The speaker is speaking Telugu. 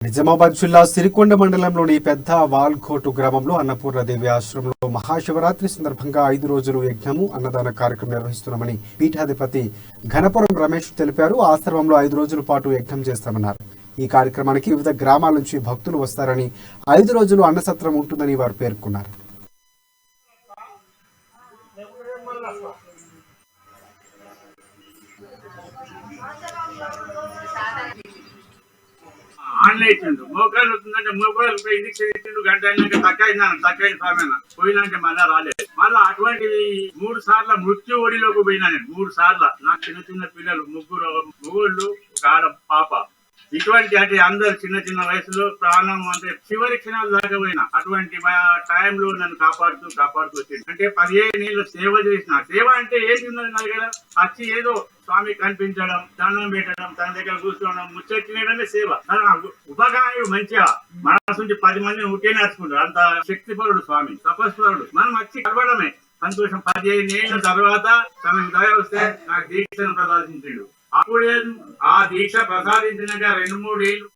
నిజామాబాద్ జిల్లా సిరికొండ మండలంలోని పెద్ద వాల్కోటు గ్రామంలో అన్నపూర్ణదేవి ఆశ్రమంలో మహాశివరాత్రి సందర్భంగా 5 రోజులు యజ్ఞము అన్నదాన కార్యక్రమం నిర్వహిస్తున్నామని పీఠాధిపతి ఘనపురం రమేష్ తెలిపారు. ఆశ్రమంలో 5 రోజుల పాటు యజ్ఞం చేస్తామన్నారు. ఈ కార్యక్రమానికి వివిధ గ్రామాల నుంచి భక్తులు వస్తారని 5 రోజులు అన్నసత్రం ఉంటుందని వారు పేర్కొన్నారు. ఆన్లైన్ మోకాలు వస్తుందంటే మోకాలు ఇంజక్షన్ ఇచ్చిండు, గంట అయినాక తక్కువ సమయం పోయినంటే మళ్ళా రాలేదు. మళ్ళా అటువంటివి 3 సార్లు మృత్యు ఒడిలోకి పోయినా నేను 3 సార్లు. నాకు చిన్న పిల్లలు 3 మొగోళ్ళు ఒక ఆడ పాప. ఇటువంటి అంటే అందరు చిన్న వయసులో ప్రాణం అంటే చివరి క్షణాలు దాకా పోయినా అటువంటి టైంలో నన్ను కాపాడుతూ వచ్చింది. అంటే 15 ఏళ్ళు సేవ చేసిన. సేవ అంటే ఏంటి ఉన్నది నాకు కదా, వచ్చి ఏదో స్వామి కనిపించడం, దండం పెట్టడం, తన దగ్గర కూర్చోవడం, ముచ్చట్లేయడమే సేవ. ఉపకారం మంచిగా మనసు నుంచి 10 మందిని ఒకే నేర్చుకుంటారు. అంత శక్తిపరుడు స్వామి, తపస్వరుడు. మనం వచ్చి కలవడమే సంతోషం. 15 ఏళ్ళ తర్వాత తనకు దయ వస్తే నాకు దీక్షను ప్రదర్శించాడు. అప్పుడే ఆ దీక్ష ప్రసాదించినాక 2-3 ఏళ్ళు